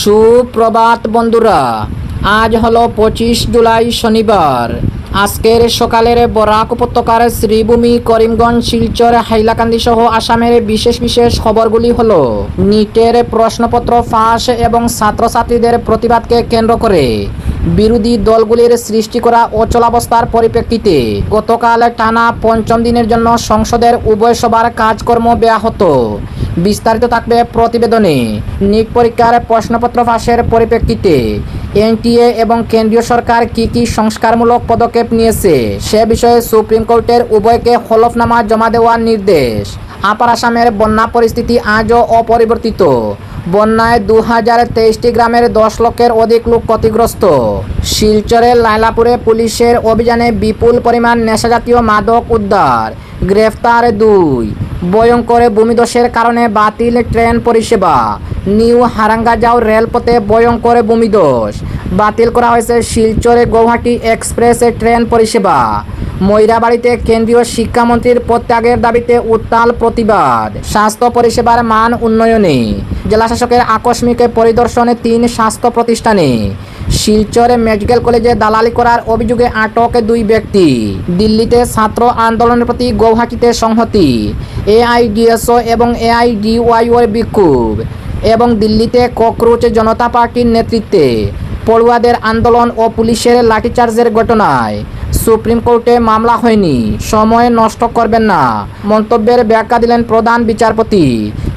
সুপ্রভাত বন্ধুরা, আজ হলো 25 জুলাই শনিবার। আজকের সকালের বরাক উপত্যকার শ্রীভূমি, করিমগঞ্জ, শিলচর, হাইলাকান্দি সহ আসামের বিশেষ বিশেষ খবরগুলি হলো: নিটের প্রশ্নপত্র ফাঁস এবং ছাত্রছাত্রীদের প্রতিবাদকে কেন্দ্র করে বিরোধী দলগুলির সৃষ্টি করা অচলাবস্থার পরিপ্রেক্ষিতে গতকাল টানা পঞ্চম দিনের জন্য সংসদের উভয় সভার কাজকর্ম ব্যাহত। বিস্তারিত থাকবে প্রতিবেদনে। নিট পরীক্ষার প্রশ্নপত্র ফাঁসের পরিপ্রেক্ষিতে এনটিএ এবং কেন্দ্রীয় সরকার কি সংস্কারমূলক পদক্ষেপ নিয়েছে সে বিষয়ে সুপ্রিম কোর্টের উভয়কে হলফনামা জমা দেওয়ার নির্দেশ। আপার আসামের বন্যা পরিস্থিতি আজও অপরিবর্তিত। বন্যায় 2023টি গ্রামের 10 লক্ষের অধিক লোক ক্ষতিগ্রস্ত। শিলচরের লাইলাপুরে পুলিশের অভিযানে বিপুল পরিমাণ নেশাজাতীয় মাদক উদ্ধার, গ্রেফতার 2। ভয়ঙ্কর ভূমিধসের কারণে বাতিল ট্রেন পরিষেবা। নিউ হারাঙ্গাজাও রেলপথে ভয়ঙ্কর ভূমিধস, বাতিল করা হয়েছে শিলচরে গৌহাটি এক্সপ্রেস ট্রেন পরিষেবা। ময়রাবাড়িতে কেন্দ্রীয় শিক্ষামন্ত্রীর পদত্যাগের দাবিতে উত্তাল প্রতিবাদ। স্বাস্থ্য পরিষেবার মান উন্নয়নে জেলাশাসকের আকস্মিক পরিদর্শনে 3 স্বাস্থ্য প্রতিষ্ঠানে। শিলচরে মেডিকেল কলেজে দালালি করার অভিযোগে আটক 2 ব্যক্তি। দিল্লিতে ছাত্র আন্দোলনের প্রতি গৌহাটিতে সংহতি। এআইডিএসও এবং এআইডিওয়াইওর বিক্ষোভ। এবং দিল্লিতে ককরোচ জনতা পার্টির নেতৃত্বে পড়ুয়াদের আন্দোলন ও পুলিশের লাঠিচার্জের ঘটনায় সুপ্রিম কোর্টে মামলা হয়নি, সময় নষ্ট করবেন না মন্তব্যের ব্যাখ্যা দিলেন প্রধান বিচারপতি।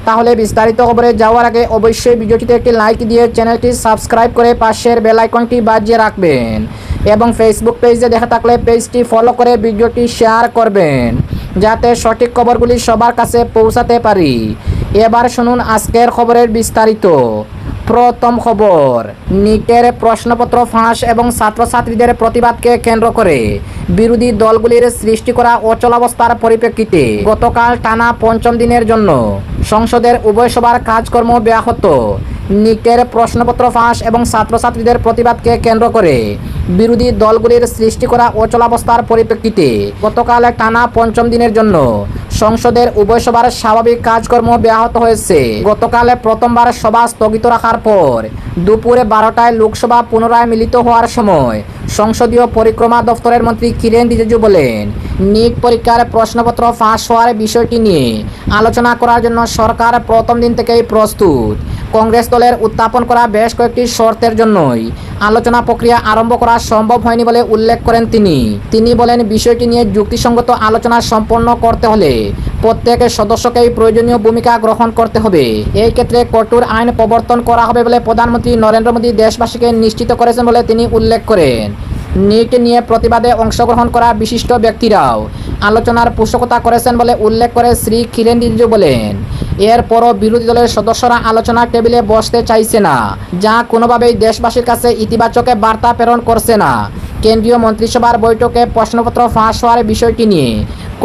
তাহলে বিস্তারিত খবরে যাওয়ার আগে অবশ্যই ভিডিওটিতে একটি লাইক দিয়ে চ্যানেলটি সাবস্ক্রাইব করে পাশের বেল আইকনটি বাজিয়ে রাখবেন এবং ফেসবুক পেজে দেখা থাকলে পেজটি ফলো করে ভিডিওটি শেয়ার করবেন যাতে সঠিক খবরগুলি সবার কাছে পৌঁছাতে পারি। এবার শুনুন আজকের খবরের বিস্তারিত। প্রথম খবর, নিটের প্রশ্নপত্র ফাঁস এবং ছাত্রছাত্রীদের প্রতিবাদকে কেন্দ্র করে বিরোধী দলগুলির সৃষ্টি করা অচলাবস্থার পরিপ্রেক্ষিতে গতকাল টানা পঞ্চম দিনের জন্য সংসদের উভয় সভার কাজকর্ম ব্যাহত। নিটের প্রশ্নপত্র ফাঁস এবং ছাত্রছাত্রীদের প্রতিবাদকে কেন্দ্র করে বিরোধী দলগুলির সৃষ্টি করা অচলাবস্থার পরিপ্রেক্ষিতে গতকাল টানা পঞ্চম দিনের জন্য সংসদের উভয় সভার স্বাভাবিক কাজকর্ম ব্যাহত হয়েছে। গতকাল প্রথমবার সভা স্থগিত রাখার পর দুপুরে 12টায় লোকসভা পুনরায় মিলিত হওয়ার সময় সংসদীয় পরিক্রমা দপ্তরের মন্ত্রী কিরেন রিজিজু বলেন, নিট পরীক্ষার প্রশ্নপত্র ফাঁস হওয়ার বিষয়টি নিয়ে আলোচনা করার জন্য সরকার প্রথম দিন থেকেই প্রস্তুত। কংগ্রেস দলের উত্থাপন করা বেশ কয়েকটি শর্তের জন্যই আলোচনা প্রক্রিয়া আরম্ভ করা সম্ভব হয়নি বলে উল্লেখ করেন তিনি বলেন, বিষয়টি নিয়ে যুক্তিসঙ্গত আলোচনা সম্পন্ন করতে হলে প্রত্যেক সদস্যকেই প্রয়োজনীয় ভূমিকা গ্রহণ করতে হবে। এই ক্ষেত্রে কঠোর আইন প্রবর্তন করা হবে বলে প্রধানমন্ত্রী নরেন্দ্র মোদী দেশবাসীকে নিশ্চিত করেছেন বলে তিনি উল্লেখ করেন। নিট নিয়ে প্রতিবাদে অংশগ্রহণ করা বিশিষ্ট ব্যক্তিরাও আলোচনার পোষকতা করেছেন বলে উল্লেখ করে শ্রী কিরেন রিজিজু বলেন, এরপরও বিরোধী দলের সদস্যরা আলোচনার টেবিলে বসতে চাইছে না, যা কোনোভাবেই দেশবাসীর কাছে ইতিবাচক বার্তা প্রেরণ করছে না। কেন্দ্রীয় মন্ত্রিসভার বৈঠকে প্রশ্নপত্র ফাঁস হওয়ার বিষয়টি নিয়ে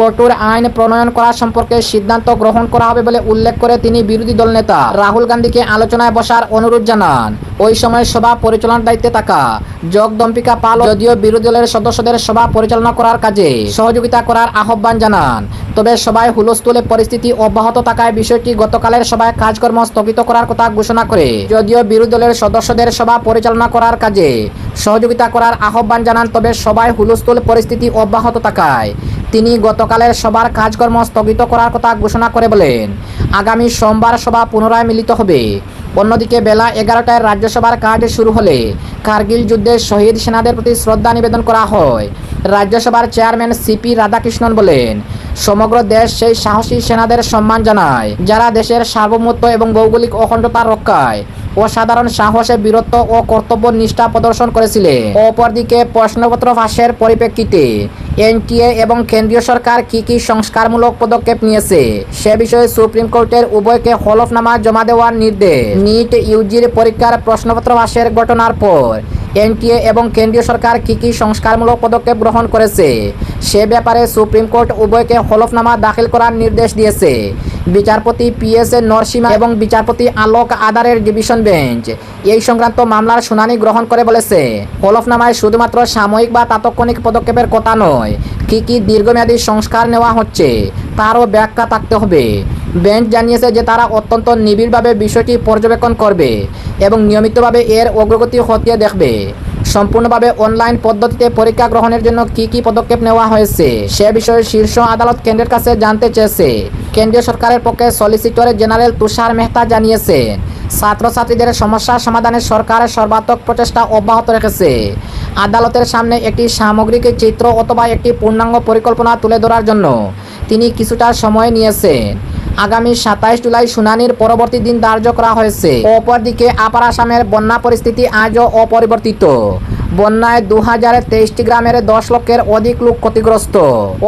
কঠোর আইন প্রণয়ন করা সম্পর্কে সিদ্ধান্ত গ্রহণ করা হবে বলে উল্লেখ করে তিনি বিরোধী দল নেতা রাহুল গান্ধীকে আলোচনায় বসার অনুরোধ জানান। ওই সময় সভা পরিচালনার দায়িত্বে থাকা জগদম্বিকা পাল যদিও বিরোধী দলের সদস্যদের সভা পরিচালনা করার কাজে সহযোগিতা করার আহ্বান জানান, তবে সভায় হুলস্থুলে পরিস্থিতি অব্যাহত থাকায় বিষয়টি গতকালের সভায় কাজকর্ম স্থগিত করার কথা ঘোষণা করে যদিও বিরোধী দলের সদস্যদের সভা পরিচালনা করার কাজে সহযোগিতা করার আহ্বান জানান, তবে সভায় হুলস্থুল পরিস্থিতি অব্যাহত থাকায় তিনি গতকালের সভার কাজকর্ম স্থগিত করার কথা ঘোষণা করে বলেন, আগামী সোমবার সভা পুনরায় মিলিত হবে। অন্যদিকে বেলা 11টায় রাজ্যসভার কাজ শুরু হলে কার্গিল যুদ্ধে শহীদ সেনাদের প্রতি শ্রদ্ধা নিবেদন করা হয়। রাজ্যসভার চেয়ারম্যান সিপি রাধাকৃষ্ণন বলেন, সমগ্র দেশ সেই সাহসী সেনাদের সম্মান জানায় যারা দেশের সার্বভৌমত্ব এবং ভৌগোলিক অখণ্ডতা রক্ষায় অসাধারণ সাহসে বীরত্ব ও কর্তব্য নিষ্ঠা প্রদর্শন করেছিলেন। অপরদিকে প্রশ্নপত্র ফাঁসের পরিপ্রেক্ষিতে এনটিএ এবং কেন্দ্রীয় সরকার কি সংস্কারমূলক পদক্ষেপ নিয়েছে সে বিষয়ে সুপ্রিম কোর্টের উভয়কে হলফনামা জমা দেওয়ার নির্দেশ। নিট ইউজির পরীক্ষার প্রশ্নপত্র ফাঁসের ঘটনার পর এনটিএ এবং কেন্দ্রীয় সরকার কি সংস্কারমূলক পদক্ষেপ গ্রহণ করেছে সে ব্যাপারে সুপ্রিম কোর্ট উভয়কে হলফনামা দাখিল করার নির্দেশ দিয়েছে। বিচারপতি পিএস নরসিমা এবং বিচারপতি আলোক আদারের ডিভিশন বেঞ্চ এই সংক্রান্ত মামলার শুনানি গ্রহণ করে বলেছে, হলফনামায় শুধুমাত্র সাময়িক বা তাৎক্ষণিক পদক্ষেপের কথা নয়, কী দীর্ঘমেয়াদী সংস্কার নেওয়া হচ্ছে তারও ব্যাখ্যা থাকতে হবে। বেঞ্চ জানিয়েছে যে তারা অত্যন্ত নিবিড়ভাবে বিষয়টি পর্যবেক্ষণ করবে এবং নিয়মিতভাবে এর অগ্রগতি খতিয়ে দেখবে। সম্পূর্ণভাবে অনলাইন পদ্ধতিতে পরীক্ষা গ্রহণের জন্য কী পদক্ষেপ নেওয়া হয়েছে সে বিষয়ে শীর্ষ আদালত কেন্দ্রের কাছে জানতে চেয়েছে। কেন্দ্রীয় সরকারের পক্ষে সলিসিটর জেনারেল তুষার মেহতা জানিয়েছেন, ছাত্রছাত্রীদের সমস্যা সমাধানে সরকারের সর্বাত্মক প্রচেষ্টা অব্যাহত রেখেছে। আদালতের সামনে একটি সামগ্রিক চিত্র অথবা একটি পূর্ণাঙ্গ পরিকল্পনা তুলে ধরার জন্য তিনি কিছুটা সময় নিয়েছেন। আগামী 27 জুলাই শুনানির পরবর্তী দিন ধার্য করা হয়েছে। অপরদিকে আপার আসামের বন্যা পরিস্থিতি আজও অপরিবর্তিত। বন্যায় 2023টি গ্রামের 10 লক্ষের অধিক লোক ক্ষতিগ্রস্ত।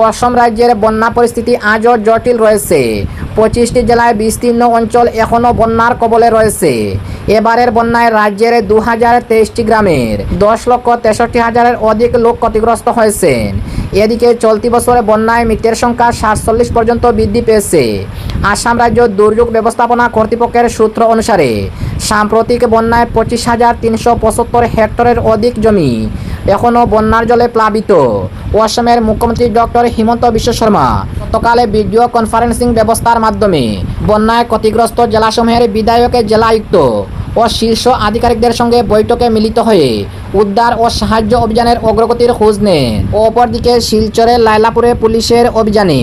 অসম রাজ্যের বন্যা পরিস্থিতি আজও জটিল রয়েছে। 25টি জেলায় বিস্তীর্ণ অঞ্চল এখনও বন্যার কবলে রয়েছে। এবারের বন্যায় রাজ্যের 2023টি গ্রামের 10,63,000-এর অধিক লোক ক্ষতিগ্রস্ত হয়েছেন। এদিকে চলতি বছরে বন্যায় মৃতের সংখ্যা 47 পর্যন্ত বৃদ্ধি পেয়েছে। আসাম রাজ্য দুর্যোগ ব্যবস্থাপনা কর্তৃপক্ষের সূত্র অনুসারে সাম্প্রতিক বন্যায় 25,375 হেক্টরের অধিক জমি এখনও বন্যার জলে প্লাবিত। অসমের মুখ্যমন্ত্রী doctor Himanta Biswa Sarma গতকালে video conferencing ব্যবস্থার মাধ্যমে বন্যায় ক্ষতিগ্রস্ত জেলাসমূহের বিধায়ক, জেলা আয়ুক্ত ও শীর্ষ আধিকারিকদের সঙ্গে বৈঠকে মিলিত হয়ে উদ্ধার ও সাহায্য অভিযানের অগ্রগতির খোঁজ নেন। অপরদিকে শিলচরের লাইলাপুরে পুলিশের অভিযানে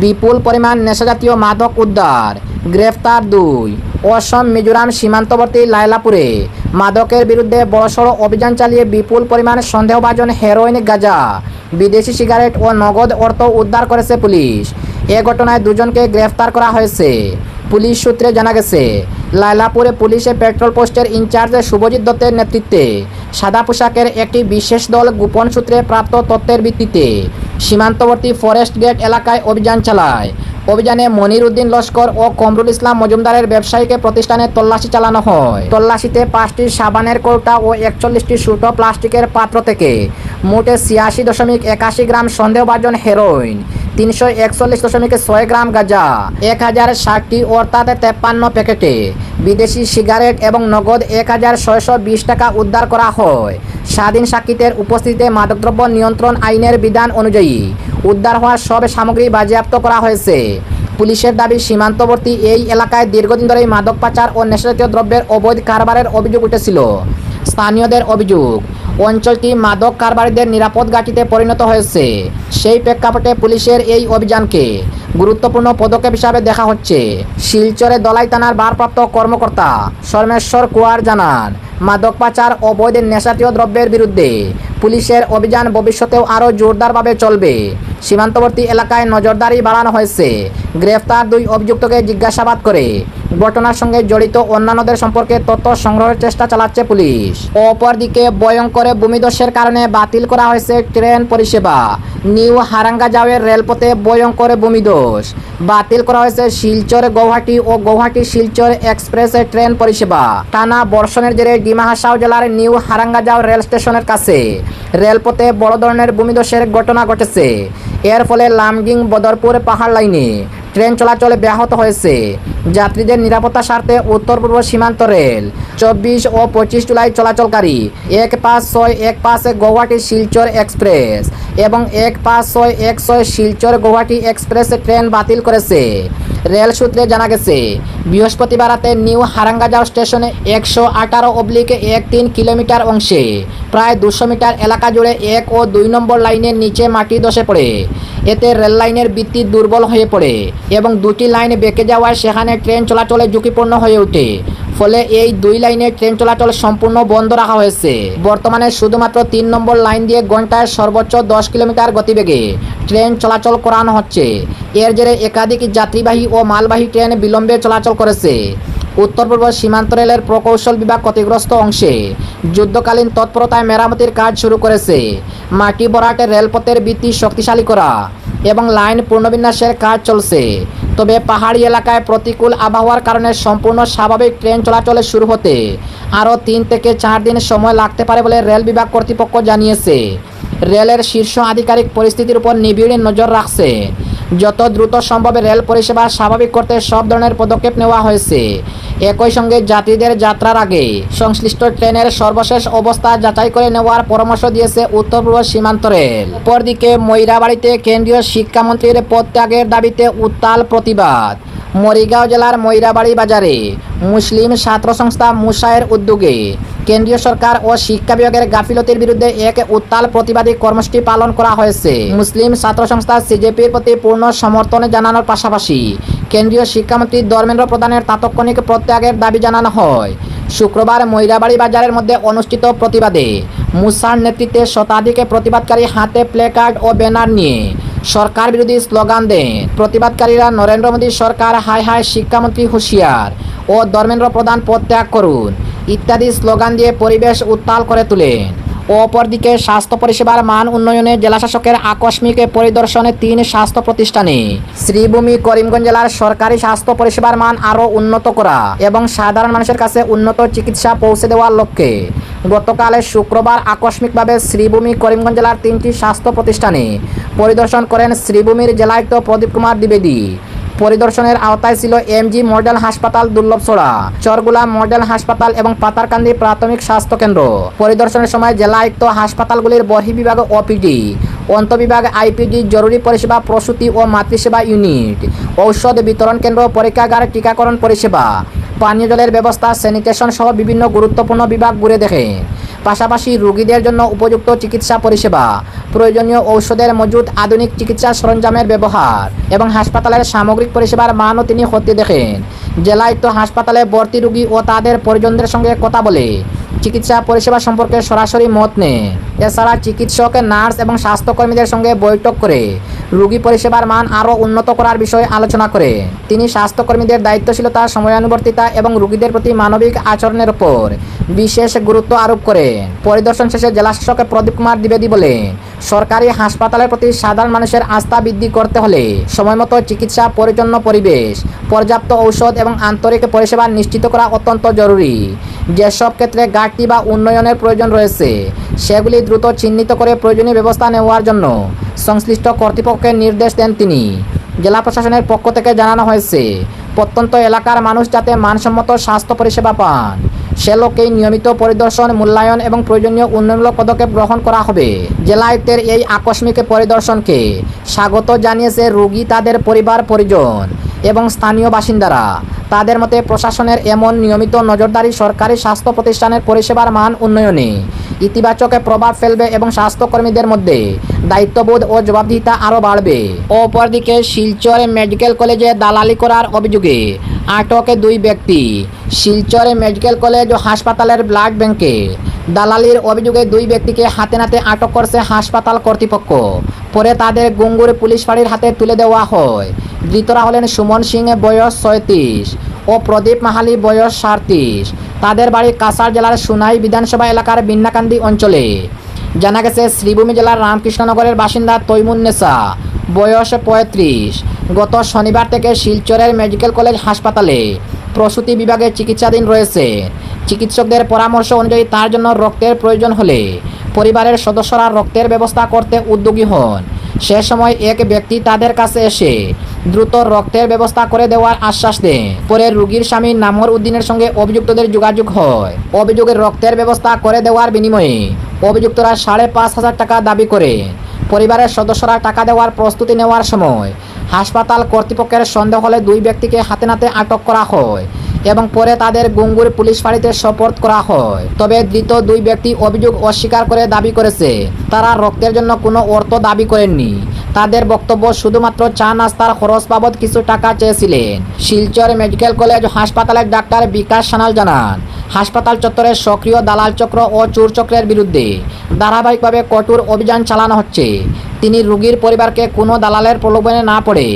বিপুল পরিমাণ নেশাজাতীয় মাদক উদ্ধার, গ্রেফতার 2। অসম মিজোরাম সীমান্তবর্তী লাইলাপুরে মাদকের বিরুদ্ধে বড়সড় অভিযান চালিয়ে বিপুল পরিমাণ সন্দেহভাজন হেরোইন, গাঁজা, বিদেশি সিগারেট ও নগদ অর্থ উদ্ধার করেছে পুলিশ। এ ঘটনায় 2 জনকে গ্রেফতার করা হয়েছে। পুলিশ সূত্রে জানা গেছে, লাইলাপুরে পুলিশে পেট্রোল পোস্টের ইনচার্জ শুভজিৎ দত্তের নেতৃত্বে সাদা পোশাকের একটি বিশেষ দল গোপন সূত্রে প্রাপ্ত তথ্যের ভিত্তিতে সীমান্তবর্তী ফরেস্ট গেট এলাকায় অভিযান চালায়। অভিযানে মনির উদ্দিন লস্কর ও কমরুল ইসলাম মজুমদারের ব্যবসায়িক প্রতিষ্ঠানে তল্লাশি চালানো হয়। তল্লাশিতে 5টি সাবানের কৌটা ও 41টি ছোটো প্লাস্টিকের পাত্র থেকে মোট 86.81 গ্রাম সন্দেহভাজন হেরোইন, 341.6 গ্রাম গাঁজা, 1060টি অর্থাৎ 53 প্যাকেটে বিদেশি সিগারেট এবং নগদ 1,620 টাকা উদ্ধার করা হয়। স্বাধীন সাক্ষীদের উপস্থিতিতে মাদকদ্রব্য নিয়ন্ত্রণ আইনের বিধান অনুযায়ী উদ্ধার হওয়া সব সামগ্রী বাজেয়াপ্ত করা হয়েছে। পুলিশের দাবি, সীমান্তবর্তী এই এলাকায় দীর্ঘদিন ধরেই মাদক পাচার ও নেশাজাতীয় দ্রব্যের অবৈধ কারবারের অভিযোগ উঠেছিল। স্থানীয়দের অভিযোগ, অঞ্চলটি মাদক কারবারিদের নিরাপদ ঘাঁটিতে পরিণত হয়েছে। সেই প্রেক্ষাপটে পুলিশের এই অভিযানকে গুরুত্বপূর্ণ পদক্ষেপ হিসাবে দেখা হচ্ছে। শিলচরে দলাই থানার ভারপ্রাপ্ত কর্মকর্তা সর্মেশ্বর কুয়ার জানান, মাদক পাচার ও অবৈধ নেশাজাতীয় দ্রব্যের বিরুদ্ধে পুলিশের অভিযান ভবিষ্যতেও আরও জোরদারভাবে চলবে। সীমান্তবর্তী এলাকায় নজরদারি বাড়ানো হয়েছে। গ্রেফতার 2 অভিযুক্তকে জিজ্ঞাসাবাদ করে ঘটনার সঙ্গে জড়িত অন্যান্যদের সম্পর্কে তথ্য সংগ্রহের চেষ্টা চালাচ্ছে পুলিশ। অপরদিকে ভয়ঙ্কর ভূমিধসের কারণে বাতিল করা হয়েছে ট্রেন পরিষেবা। নিউ হারাঙ্গাজাওয়ের রেলপথে ভয়ঙ্কর ভূমিধস, বাতিল করা হয়েছে শিলচর গৌহাটি ও গৌহাটি শিলচর এক্সপ্রেস ট্রেন পরিষেবা। টানা বর্ষণের জেরে ডিমা হাসাও জেলার নিউ হারাঙ্গাজাও রেল স্টেশনের কাছে রেলপথে বড় ধরনের ভূমিধসের ঘটনা ঘটেছে। এর ফলে লামডিং বদরপুর পাহাড় লাইনে ট্রেন চলাচল ব্যাহত হয়েছে। যাত্রীদের নিরাপত্তার স্বার্থে উত্তর পূর্ব সীমান্ত রেল 24 ও 25 জুলাই চলাচলকারী 1561 গৌহাটি শিলচর এক্সপ্রেস এবং 1516 শিলচর গৌহাটি এক্সপ্রেস ট্রেন বাতিল করেছে। রেল সূত্রে জানা গেছে, বৃহস্পতিবার রাতে নিউ হারাঙ্গাজাও স্টেশনে 118/13 কিলোমিটার অংশে প্রায় 200 মিটার এলাকা জুড়ে 1 ও 2 নম্বর লাইনের নিচে মাটি ধসে পড়ে। এতে রেল লাইনের ভিত্তি দুর্বল হয়ে পড়ে এবং 2টি লাইন বেঁকে যাওয়ায় সেখানে ট্রেন চলাচলে ঝুঁকিপূর্ণ হয়ে ওঠে। ফলে এই 2 লাইনে ট্রেন চলাচল সম্পূর্ণ বন্ধ রাখা হয়েছে। বর্তমানে শুধুমাত্র 3 নম্বর লাইন দিয়ে ঘন্টায় সর্বোচ্চ 10 কিলোমিটার গতিবেগে ট্রেন চলাচল করানো হচ্ছে। এর জেরে একাধিক যাত্রীবাহী ও মালবাহী ট্রেন বিলম্বে চলাচল করেছে। উত্তর পূর্ব সীমান্ত রেলের প্রকৌশল বিভাগ ক্ষতিগ্রস্ত অংশে যুদ্ধকালীন তৎপরতায় মেরামতির কাজ শুরু করেছে। মাটি ভরাটে রেলপথের ভিত্তি শক্তিশালী করা এবং লাইন পুনর্বিন্যাসের কাজ চলছে। তবে পাহাড়ি এলাকায় প্রতিকূল আবহাওয়ার কারণে সম্পূর্ণ স্বাভাবিক ট্রেন চলাচলে শুরু হতে আরও 3 থেকে 4 দিন সময় লাগতে পারে বলে রেল বিভাগ কর্তৃপক্ষ জানিয়েছে। রেলের শীর্ষ আধিকারিক পরিস্থিতির উপর নিবিড় নজর রাখছে। যত দ্রুত সম্ভব রেল পরিষেবা স্বাভাবিক করতে সব ধরনের পদক্ষেপ নেওয়া হয়েছে। একই সঙ্গে যাত্রীদের যাত্রার আগে সংশ্লিষ্ট ট্রেনের সর্বশেষ অবস্থা যাচাই করে নেওয়ার পরামর্শ দিয়েছে উত্তর পূর্ব সীমান্ত রেল। অপরদিকে ময়রাবাড়িতে কেন্দ্রীয় শিক্ষামন্ত্রীর পদত্যাগের দাবিতে উত্তাল প্রতিবাদ। মরিগাঁও জেলার ময়রাবাড়ি বাজারে মুসলিম ছাত্র সংস্থা মুসায়ের উদ্যোগে কেন্দ্রীয় সরকার ও শিক্ষা বিভাগের গাফিলতির বিরুদ্ধে এক উত্তাল প্রতিবাদী কর্মসূচি পালন করা হয়েছে। মুসলিম ছাত্র সংস্থা সিজেপির প্রতি পূর্ণ সমর্থন জানানোর পাশাপাশি কেন্দ্রীয় শিক্ষামন্ত্রী ধর্মেন্দ্র প্রধানের তাৎক্ষণিক প্রত্যাগের দাবি জানানো হয়। শুক্রবার ময়রাবাড়ি বাজারের মধ্যে অনুষ্ঠিত প্রতিবাদে মুসার নেতৃত্বে শতাধিক প্রতিবাদকারী হাতে প্লেকার্ড ও ব্যানার নিয়ে সরকার বিরোধী স্লোগান দেন। প্রতিবাদকারীরা নরেন্দ্র মোদী সরকার হায় হায়, শিক্ষামন্ত্রী হুঁশিয়ার ও ধর্মেন্দ্র প্রধান পদত্যাগ করুন ইত্যাদি স্লোগান দিয়ে পরিবেশ উত্তাল করে তোলেন। অপরদিকে স্বাস্থ্য পরিষেবার মান উন্নয়নে জেলাশাসকের আকস্মিক পরিদর্শনে 3 স্বাস্থ্য প্রতিষ্ঠানে শ্রীভূমি করিমগঞ্জ জেলার সরকারি স্বাস্থ্য পরিষেবার মান আরও উন্নত করা এবং সাধারণ মানুষের কাছে উন্নত চিকিৎসা পৌঁছে দেওয়ার লক্ষ্যে গতকাল শুক্রবার আকস্মিকভাবে শ্রীভূমি করিমগঞ্জ জেলার 3টি স্বাস্থ্য প্রতিষ্ঠানে পরিদর্শন করেন শ্রীভূমির জেলায়ুক্ত প্রদীপ কুমার দ্বিবেদী। পরিদর্শনের আওতায় ছিল এমজি মডেল হাসপাতাল দুর্লভছড়া, চরগুলা মডেল হাসপাতাল এবং পাতারকান্দি প্রাথমিক স্বাস্থ্য কেন্দ্র। পরিদর্শনের সময় জেলায়ুক্ত হাসপাতালগুলির বহির্বিভাগ ওপিডি, অন্তবিভাগ আইপিডি, জরুরি পরিষেবা, প্রসূতি ও মাতৃসেবা ইউনিট, ঔষধ বিতরণ কেন্দ্র, পরীক্ষাগার, টিকাকরণ পরিষেবা, পানীয় জলের ব্যবস্থা, স্যানিটেশন সহ বিভিন্ন গুরুত্বপূর্ণ বিভাগ ঘুরে দেখেন। পাশাপাশি রোগীদের জন্য উপযুক্ত চিকিৎসা পরিষেবা, প্রয়োজনীয় ঔষধের মজুদ, আধুনিক চিকিৎসা সরঞ্জামের ব্যবহার এবং হাসপাতালের সামগ্রিক পরিষেবার মানও তিনি খতিয়ে দেখেন। জেলায়ুক্ত হাসপাতালে ভর্তি রোগী ও তাদের পরিজনদের সঙ্গে কথা বলে চিকিৎসা পরিষেবা সম্পর্কে সরাসরি মত নেন। এছাড়া চিকিৎসক, নার্স এবং স্বাস্থ্যকর্মীদের সঙ্গে বৈঠক করে রোগী পরিষেবার মান আরও উন্নত করার বিষয়ে আলোচনা করে তিনি স্বাস্থ্যকর্মীদের দায়িত্বশীলতা, সময়ানুবর্তিতা এবং রোগীদের প্রতি মানবিক আচরণের উপর বিশেষ গুরুত্ব আরোপ করেন। পরিদর্শন শেষে জেলাশাসক প্রদীপ কুমার দ্বিবেদী বলেন, সরকারি হাসপাতালের প্রতি সাধারণ মানুষের আস্থা বৃদ্ধি করতে হলে সময়মতো চিকিৎসা, পরিচ্ছন্ন পরিবেশ, পর্যাপ্ত ঔষধ এবং আন্তরিক পরিষেবা নিশ্চিত করা অত্যন্ত জরুরি। যেসব ক্ষেত্রে ঘাটতি বা উন্নয়নের প্রয়োজন রয়েছে সেগুলি দ্রুত চিহ্নিত করে প্রয়োজনীয় ব্যবস্থা নেওয়ার জন্য সংশ্লিষ্ট কর্তৃপক্ষকে নির্দেশ দেন তিনি। জেলা প্রশাসনের পক্ষ থেকে জানানো হয়েছে, প্রত্যন্ত এলাকার মানুষ যাতে মানসম্মত স্বাস্থ্য পরিষেবা পান সে লক্ষ্যেই নিয়মিত পরিদর্শন, মূল্যায়ন এবং প্রয়োজনীয় উন্নয়নমূলক পদক্ষেপ গ্রহণ করা হবে। জেলায়ুক্তের এই আকস্মিক পরিদর্শনকে স্বাগত জানিয়েছে রোগী, তাদের পরিবার পরিজন এবং স্থানীয় বাসিন্দারা। তাদের মতে প্রশাসনের এমন নিয়মিত নজরদারি সরকারি স্বাস্থ্য প্রতিষ্ঠানের পরিষেবার মান উন্নয়নে ইতিবাচক প্রভাব ফেলবে এবং স্বাস্থ্যকর্মীদের মধ্যে দায়িত্ববোধ ও জবাবদিহিতা আরও বাড়বে। অপরদিকে শিলচর মেডিকেল কলেজে দালালি করার অভিযোগে আটক 2 ব্যক্তি। শিলচর মেডিকেল কলেজ ও হাসপাতালের ব্লাড ব্যাংকে দালালির অভিযোগে 2 ব্যক্তিকে হাতে নাতে আটক করছে হাসপাতাল কর্তৃপক্ষ। পরে তাদের গুঙ্গুর পুলিশ ফাঁড়ির হাতে তুলে দেওয়া হয়। ধৃতরা হলেন সুমন সিং, বয়স 36 ও প্রদীপ মাহালি, বয়স 37। তাদের বাড়ি কাছাড় জেলার সুনাই বিধানসভা এলাকার বিন্নাকান্দি অঞ্চলে। জানা গেছে, শ্রীভূমি জেলার রামকৃষ্ণনগরের বাসিন্দা তৈমুন্নেসা, বয়স 35, গত শনিবার থেকে শিলচরের মেডিকেল কলেজ হাসপাতালে প্রসূতি বিভাগে চিকিৎসাধীন রয়েছে। চিকিৎসকদের পরামর্শ অনুযায়ী তার জন্য রক্তের প্রয়োজন হলে পরিবারের সদস্যরা রক্তের ব্যবস্থা করতে উদ্যোগী হন। সে সময় এক ব্যক্তি তাদের কাছে এসে দ্রুত রক্তের ব্যবস্থা করে দেওয়ার আশ্বাস দেন। পরে রোগীর স্বামী নামর উদ্দিনের সঙ্গে অভিযুক্তদের যোগাযোগ হয়। অভিযোগের রক্তের ব্যবস্থা করে দেওয়ার বিনিময়ে অভিযুক্তরা 5,500 টাকা দাবি করে। পরিবারের সদস্যরা টাকা দেওয়ার প্রস্তুতি নেওয়ার সময় হাসপাতাল কর্তৃপক্ষের সন্দেহ হলে 2 ব্যক্তিকে হাতে নাতে আটক করা হয় এবং পরে তাদের গুঙ্গুর পুলিশ ফাঁড়িতে সোপর্দ করা হয়। তবে ধৃত 2 ব্যক্তি অভিযোগ অস্বীকার করে দাবি করেছে তারা রক্তের জন্য কোনো অর্থ দাবি করেননি। তাদের বক্তব্য, শুধুমাত্র চা নাস্তার খরচ বাবদ কিছু টাকা চেয়েছিলেন। শিলচর মেডিকেল কলেজ হাসপাতালের ডাক্তার বিকাশ সানাল জানান, হাসপাতাল চত্বরে সক্রিয় দালাল চক্র ও চোর চক্রের বিরুদ্ধে ধারাবাহিকভাবে কঠোর অভিযান চালানো হচ্ছে। তিনি রোগীর পরিবারকে কোনো দালালের প্রলোভনে না পড়ে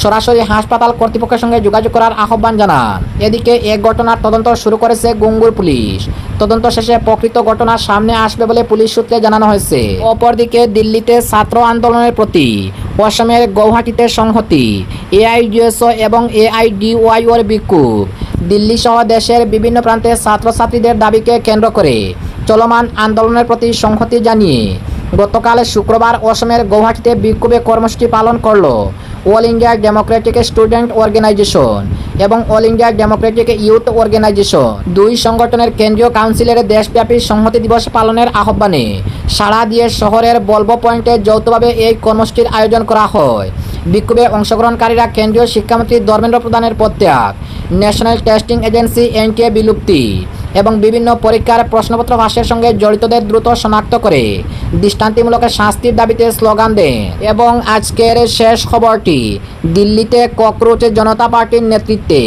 সরাসরি হাসপাতাল কর্তৃপক্ষের সঙ্গে যোগাযোগ করার আহ্বান জানান। এদিকে এক ঘটনার তদন্ত শুরু করেছে গুঙ্গুর পুলিশ। তদন্ত শেষে প্রকৃত ঘটনা সামনে আসবে বলে পুলিশ সূত্রে জানানো হয়েছে। অপরদিকে দিল্লিতে ছাত্র আন্দোলনের প্রতি অসমের গৌহাটিতে সংহতি, এআইডিএসও এবং এআইডিওয়াইওর বিক্ষোভ। দিল্লি সহ দেশের বিভিন্ন প্রান্তে ছাত্রছাত্রীদের দাবিকে কেন্দ্র করে চলমান আন্দোলনের প্রতি সংহতি জানিয়ে গতকাল শুক্রবার অসমের গৌহাটিতে বিক্ষোভে কর্মসূচি পালন করল all India democratic student organisation এবং all India democratic youth organisation দুই সংগঠনের কেন্দ্রীয় কাউন্সিলের দেশব্যাপী সংহতি দিবস পালনের আহ্বানে সাড়া দিয়ে শহরের বলবো পয়েন্টে যৌথভাবে এই কর্মসূচির আয়োজন করা হয়। বিক্ষোভে অংশগ্রহণকারীরা কেন্দ্রীয় শিক্ষামন্ত্রী ধর্মেন্দ্র প্রধানের পদত্যাগ, ন্যাশনাল টেস্টিং এজেন্সি এনটিএ বিলুপ্তি এবং বিভিন্ন পরীক্ষার প্রশ্নপত্র ফাঁসের সঙ্গে জড়িতদের দ্রুত শনাক্ত করে দৃষ্টান্তিমূলক শাস্তির দাবিতে স্লোগান দেন। এবং আজকের শেষ খবরটি, দিল্লিতে ককরোচ জনতা পার্টির নেতৃত্বে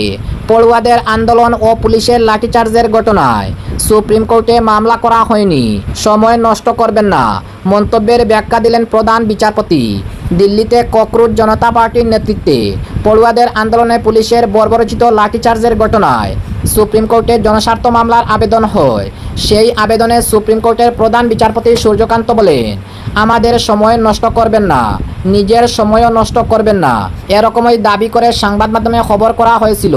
পড়ুয়াদের আন্দোলন ও পুলিশের লাঠিচার্জের ঘটনায় সুপ্রিম কোর্টে মামলা করা হয়নি, সময় নষ্ট করবেন না মন্তব্যের ব্যাখ্যা দিলেন প্রধান বিচারপতি। দিল্লিতে ককরোচ জনতা পার্টির নেতৃত্বে পড়ুয়াদের আন্দোলনে পুলিশের বর্বরোচিত লাঠিচার্জের ঘটনায় সুপ্রিম কোর্টে জনস্বার্থ মামলার আবেদন হয়। সেই আবেদনে সুপ্রিম কোর্টের প্রধান বিচারপতি সূর্যকান্ত বলেন, আমাদের সময় নষ্ট করবেন না, নিজের সময়ও নষ্ট করবেন না, এরকমই দাবি করে সংবাদ মাধ্যমে খবর করা হয়েছিল।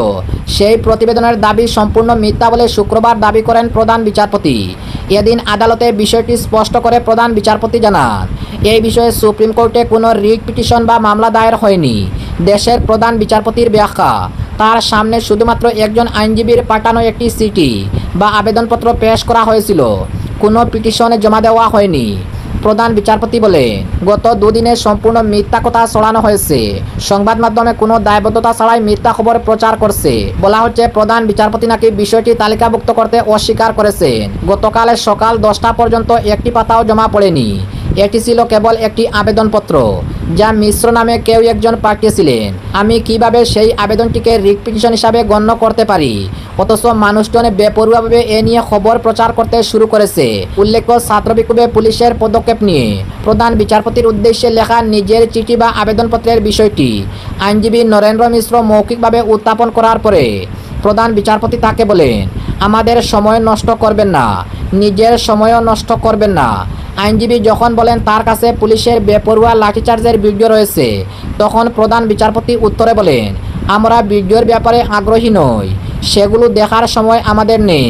সেই প্রতিবেদনের দাবি সম্পূর্ণ মিথ্যা বলে শুক্রবার দাবি করেন প্রধান বিচারপতি। এদিন আদালতে বিষয়টি স্পষ্ট করে প্রধান বিচারপতি জানান, এই বিষয়ে সুপ্রিম কোর্টে কোনো রিট পিটিশন বা মামলা দায়ের হয়নি। দেশের প্রধান বিচারপতির ব্যাখ্যা, তার সামনে শুধুমাত্র একজন আইনজীবীর পাঠানো একটি চিঠি বা আবেদনপত্র পেশ করা হয়েছিল, কোনো পিটিশনে জমা দেওয়া হয়নি। প্রধান বিচারপতি বলে, গত দুদিনে সম্পূর্ণ মিথ্যা কথা ছড়ানো হয়েছে, সংবাদ মাধ্যমে কোনো দায়বদ্ধতা ছাড়াই মিথ্যা খবর প্রচার করছে। বলা হচ্ছে প্রধান বিচারপতি নাকি বিষয়টি তালিকাভুক্ত করতে অস্বীকার করেছেন। গতকাল সকাল 10টা পর্যন্ত একটি পাতাও জমা পড়েনি। এটি ছিল কেবল একটি আবেদনপত্র যা মিশ্র নামে কেউ একজন পাঠিয়েছিলেন। আমি কিভাবে সেই আবেদনটিকে রিট পিটিশন হিসাবে গণ্য করতে পারি? অথচ মানুষজন বেপরোয়াভাবে এ নিয়ে খবর প্রচার করতে শুরু করেছে। উল্লেখ্য, ছাত্র বিক্ষোভে পুলিশের পদক্ষেপ নিয়ে প্রধান বিচারপতির উদ্দেশ্যে লেখা নিজের চিঠি বা আবেদনপত্রের বিষয়টি আইনজীবী নরেন্দ্র মিশ্র মৌখিকভাবে উত্থাপন করার পরে প্রধান বিচারপতি তাকে বলেন, আমাদের সময় নষ্ট করবেন না, নিজের সময়ও নষ্ট করবেন না। আইনজীবী যখন বলেন তার কাছে পুলিশের বেপরোয়া লাঠিচার্জের ভিডিও রয়েছে, তখন প্রধান বিচারপতি উত্তরে বলেন, আমরা ভিডিওর ব্যাপারে আগ্রহী নই, সেগুলো দেখার সময় আমাদের নেই।